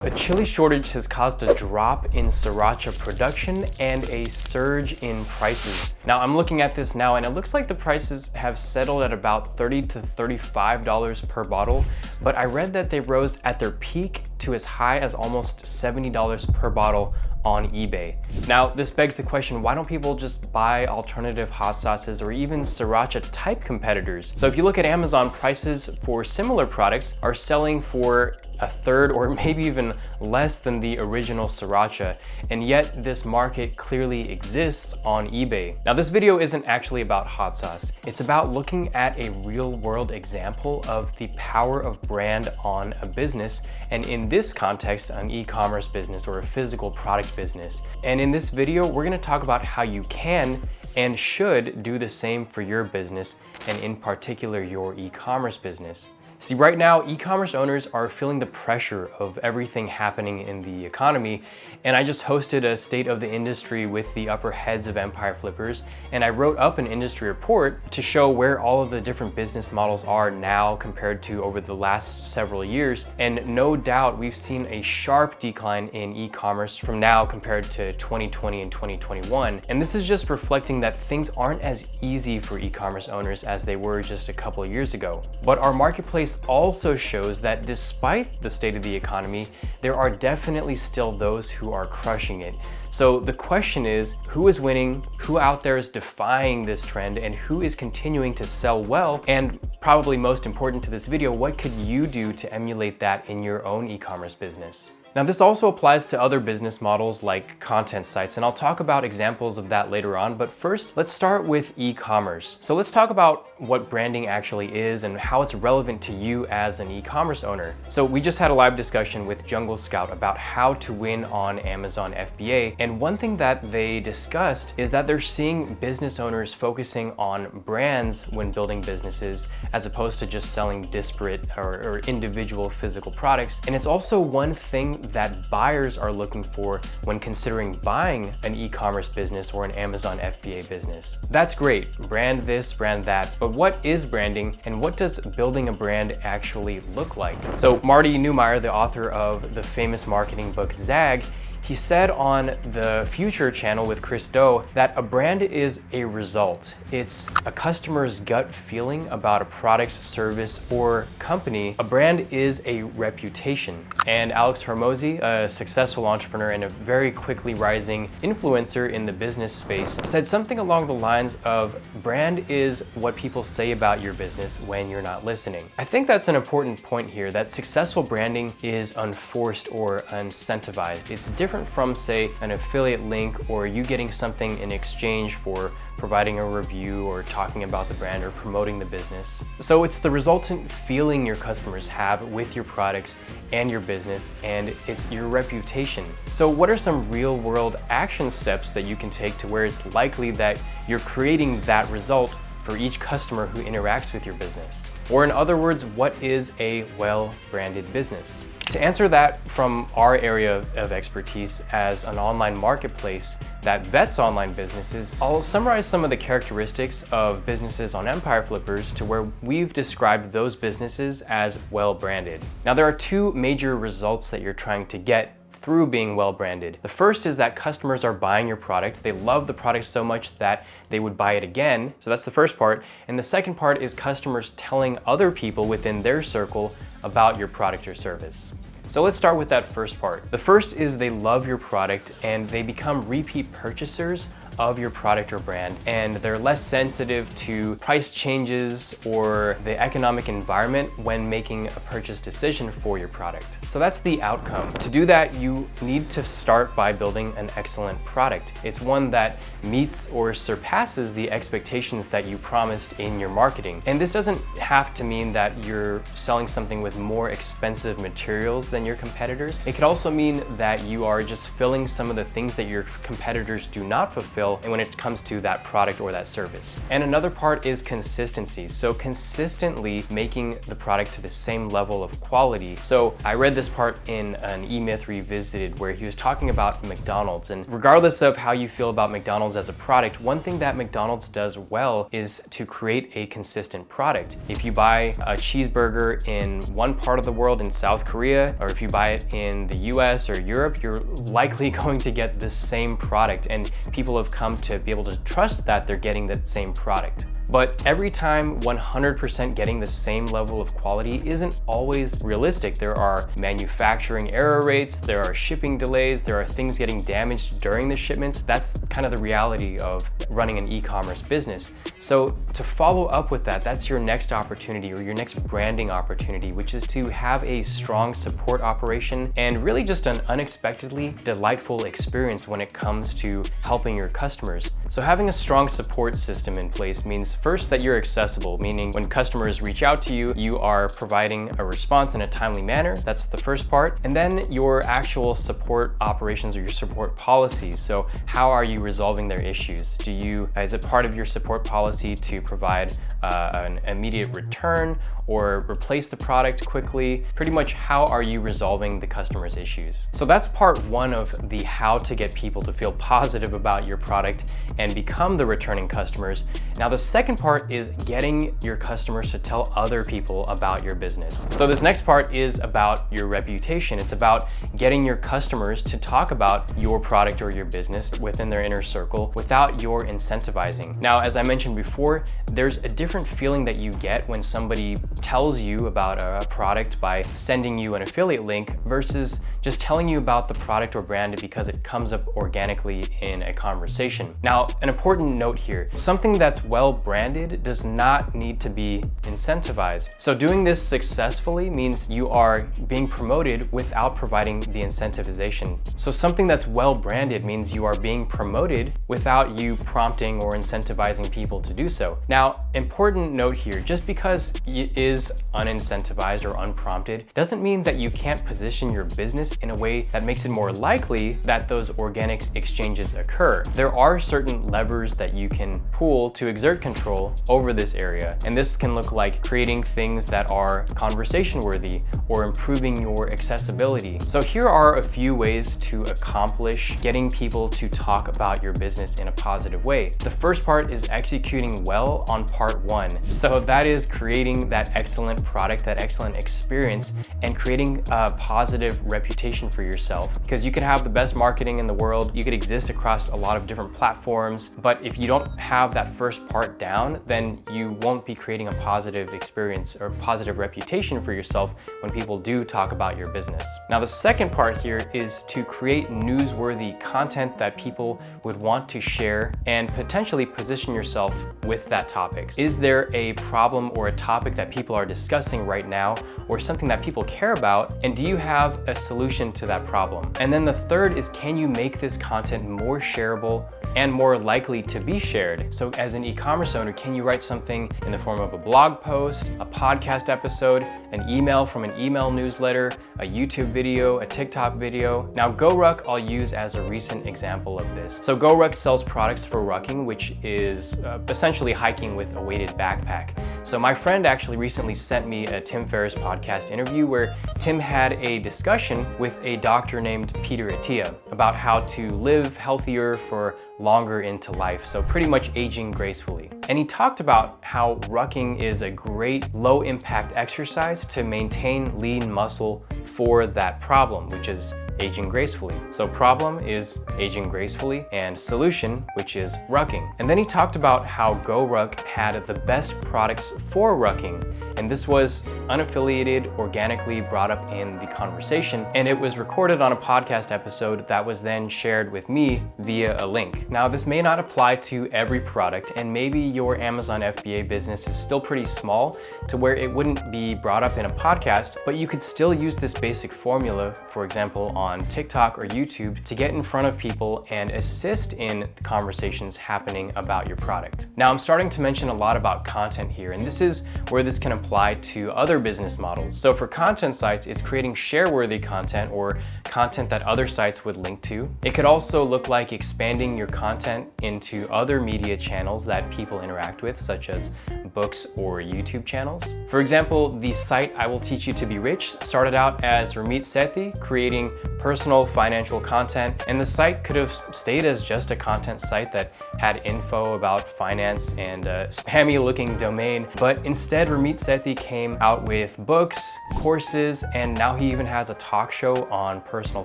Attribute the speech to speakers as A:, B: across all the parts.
A: A chili shortage has caused a drop in sriracha production and a surge in prices. Now I'm looking at this now and it looks like the prices have settled at about $30 to $35 per bottle, but I read that they rose at their peak to as high as almost $70 per bottle on eBay. Now this begs the question, why don't people just buy alternative hot sauces or even sriracha-type competitors? So if you look at Amazon, prices for similar products are selling for a third or maybe even less than the original sriracha, and yet this market clearly exists on eBay. Now this video isn't actually about hot sauce. It's about looking at a real world example of the power of brand on a business, and in this context, an e-commerce business or a physical product business. And in this video, we're gonna talk about how you can and should do the same for your business, and in particular, your e-commerce business. See, right now, e-commerce owners are feeling the pressure of everything happening in the economy, and I just hosted a state of the industry with the upper heads of Empire Flippers, and I wrote up an industry report to show where all of the different business models are now compared to over the last several years. And no doubt, we've seen a sharp decline in e-commerce from now compared to 2020 and 2021. And this is just reflecting that things aren't as easy for e-commerce owners as they were just a couple of years ago. But our marketplace also shows that despite the state of the economy, there are definitely still those who are crushing it. So the question is, who is winning, who out there is defying this trend, and who is continuing to sell well? And probably most important to this video, what could you do to emulate that in your own e-commerce business? Now this also applies to other business models like content sites, and I'll talk about examples of that later on, but first let's start with e-commerce. So let's talk about what branding actually is and how it's relevant to you as an e-commerce owner. So we just had a live discussion with Jungle Scout about how to win on Amazon FBA, and one thing that they discussed is that they're seeing business owners focusing on brands when building businesses as opposed to just selling disparate or individual physical products. And it's also one thing that buyers are looking for when considering buying an e-commerce business or an Amazon FBA business. That's great, brand this, brand that, but what is branding and what does building a brand actually look like? So Marty Neumeier, the author of the famous marketing book Zag, he said on the Future channel with Chris Do that a brand is a result. It's a customer's gut feeling about a product, service, or company. A brand is a reputation. And Alex Hormozi, a successful entrepreneur and a very quickly rising influencer in the business space, said something along the lines of, brand is what people say about your business when you're not listening. I think that's an important point here, that successful branding is unforced or incentivized. It's different from, say, an affiliate link or you getting something in exchange for providing a review or talking about the brand or promoting the business. So it's the resultant feeling your customers have with your products and your business, and it's your reputation. So what are some real world action steps that you can take to where it's likely that you're creating that result for each customer who interacts with your business? Or in other words, what is a well-branded business? To answer that from our area of expertise as an online marketplace that vets online businesses, I'll summarize some of the characteristics of businesses on Empire Flippers to where we've described those businesses as well-branded. Now there are two major results that you're trying to get through being well-branded. The first is that customers are buying your product. They love the product so much that they would buy it again. So that's the first part. And the second part is customers telling other people within their circle about your product or service. So let's start with that first part. The first is they love your product and they become repeat purchasers of your product or brand, and they're less sensitive to price changes or the economic environment when making a purchase decision for your product. So that's the outcome. To do that, you need to start by building an excellent product. It's one that meets or surpasses the expectations that you promised in your marketing. And this doesn't have to mean that you're selling something with more expensive materials than your competitors. It could also mean that you are just filling some of the things that your competitors do not fulfill fulfill and when it comes to that product or that service. And another part is consistency. So consistently making the product to the same level of quality. So I read this part in an E-Myth Revisited where he was talking about McDonald's, and regardless of how you feel about McDonald's as a product, one thing that McDonald's does well is to create a consistent product. If you buy a cheeseburger in one part of the world in South Korea, or if you buy it in the US or Europe, you're likely going to get the same product, and people have come to be able to trust that they're getting that same product. But every time 100% getting the same level of quality isn't always realistic. There are manufacturing error rates, there are shipping delays, there are things getting damaged during the shipments. That's kind of the reality of running an e-commerce business. So to follow up with that, that's your next opportunity or your next branding opportunity, which is to have a strong support operation and really just an unexpectedly delightful experience when it comes to helping your customers. So having a strong support system in place means first that you're accessible, meaning when customers reach out to you, you are providing a response in a timely manner. That's the first part. And then your actual support operations or your support policies. So how are you resolving their issues? Is it part of your support policy to provide an immediate return or replace the product quickly? Pretty much how are you resolving the customer's issues? So that's part one of the how to get people to feel positive about your product and become the returning customers. Now the second part is getting your customers to tell other people about your business. So this next part is about your reputation. It's about getting your customers to talk about your product or your business within their inner circle without your incentivizing. Now, as I mentioned before, there's a different feeling that you get when somebody tells you about a product by sending you an affiliate link versus just telling you about the product or brand because it comes up organically in a conversation. Now, an important note here, something that's well branded does not need to be incentivized. So doing this successfully means you are being promoted without providing the incentivization. So something that's well branded means you are being promoted without you prompting or incentivizing people to do so. Now, important note here, just because it is unincentivized or unprompted doesn't mean that you can't position your business in a way that makes it more likely that those organic exchanges occur. There are certain levers that you can pull to exert control over this area, and this can look like creating things that are conversation worthy or improving your accessibility. So here are a few ways to accomplish getting people to talk about your business in a positive way. The first part is executing well on part one. So that is creating that excellent product, that excellent experience, and creating a positive reputation for yourself. Because you can have the best marketing in the world, you could exist across a lot of different platforms, but if you don't have that first part down, then you won't be creating a positive experience or positive reputation for yourself when people do talk about your business. Now, the second part here is to create newsworthy content that people would want to share and potentially position yourself with that topic. Is there a problem or a topic that people are discussing right now or something that people care about, and do you have a solution to that problem? And then the third is, can you make this content more shareable and more likely to be shared? So as an e-commerce owner, can you write something in the form of a blog post, a podcast episode, an email from an email newsletter, a YouTube video, a TikTok video? Now, GoRuck I'll use as a recent example of this. So GoRuck sells products for rucking, which is essentially hiking with a weighted backpack. So my friend actually recently sent me a Tim Ferriss podcast interview where Tim had a discussion with a doctor named Peter Attia about how to live healthier for longer into life, so pretty much aging gracefully. And he talked about how rucking is a great low impact exercise to maintain lean muscle for that problem, which is aging gracefully. So problem is aging gracefully, and solution, which is rucking. And then he talked about how GoRuck had the best products for rucking, and this was unaffiliated, organically brought up in the conversation, and it was recorded on a podcast episode that was then shared with me via a link. Now, this may not apply to every product, and maybe your Amazon FBA business is still pretty small to where it wouldn't be brought up in a podcast, but you could still use this basic formula, for example, on on TikTok or YouTube to get in front of people and assist in conversations happening about your product. Now, I'm starting to mention a lot about content here, and this is where this can apply to other business models. So for content sites, it's creating share-worthy content or content that other sites would link to. It could also look like expanding your content into other media channels that people interact with, such as books or YouTube channels. For example, the site I Will Teach You to Be Rich started out as Ramit Sethi creating personal financial content, and the site could have stayed as just a content site that had info about finance and a spammy looking domain, but instead Ramit Sethi came out with books, courses, and now he even has a talk show on personal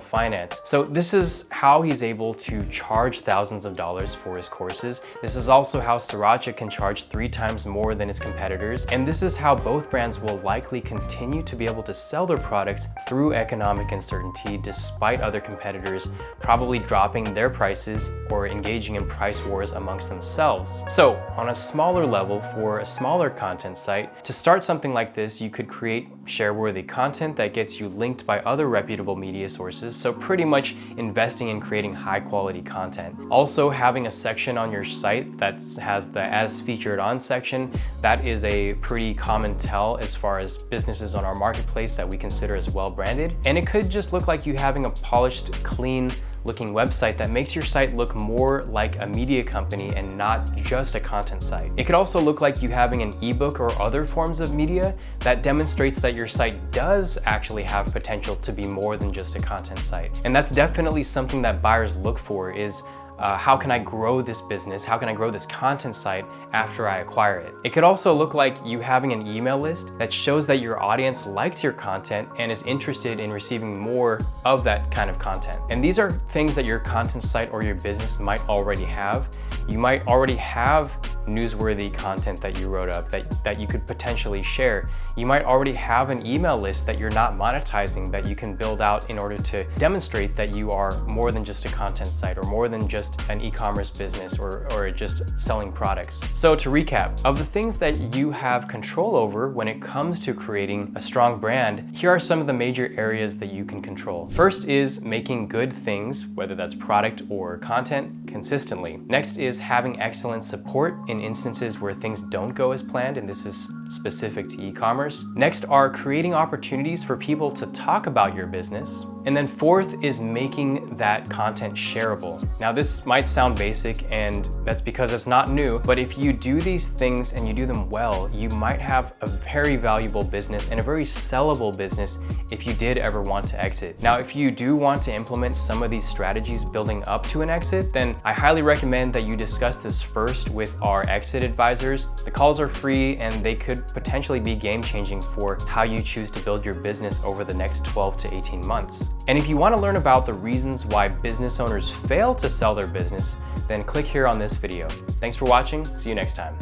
A: finance. So this is how he's able to charge thousands of dollars for his courses. This is also how Sriracha can charge 3 times more than its competitors, and this is how both brands will likely continue to be able to sell their products through economic uncertainty despite other competitors probably dropping their prices or engaging in price wars amongst themselves. So on a smaller level, for a smaller content site, to start something like this, you could create share-worthy content that gets you linked by other reputable media sources, so pretty much investing in creating high-quality content. Also, having a section on your site that has the As Featured On section, that is a pretty common tell as far as businesses on our marketplace that we consider as well-branded. And it could just look like you having a polished, clean looking website that makes your site look more like a media company and not just a content site. It could also look like you having an ebook or other forms of media that demonstrates that your site does actually have potential to be more than just a content site. And that's definitely something that buyers look for is how can I grow this business? How can I grow this content site after I acquire it? It could also look like you having an email list that shows that your audience likes your content and is interested in receiving more of that kind of content. And these are things that your content site or your business might already have. You might already have newsworthy content that you wrote up that you could potentially share. You might already have an email list that you're not monetizing that you can build out in order to demonstrate that you are more than just a content site or more than just an e-commerce business or just selling products. So to recap, of the things that you have control over when it comes to creating a strong brand, here are some of the major areas that you can control. First is making good things, whether that's product or content, consistently. Next is having excellent support in instances where things don't go as planned, and this is specific to e-commerce. Next are creating opportunities for people to talk about your business. And then fourth is making that content shareable. Now this might sound basic, and that's because it's not new, but if you do these things and you do them well, you might have a very valuable business and a very sellable business if you did ever want to exit. Now, if you do want to implement some of these strategies building up to an exit, then I highly recommend that you discuss this first with our exit advisors. The calls are free and they could potentially be game-changing for how you choose to build your business over the next 12 to 18 months. And if you want to learn about the reasons why business owners fail to sell their business, then click here on this video. Thanks for watching. See you next time.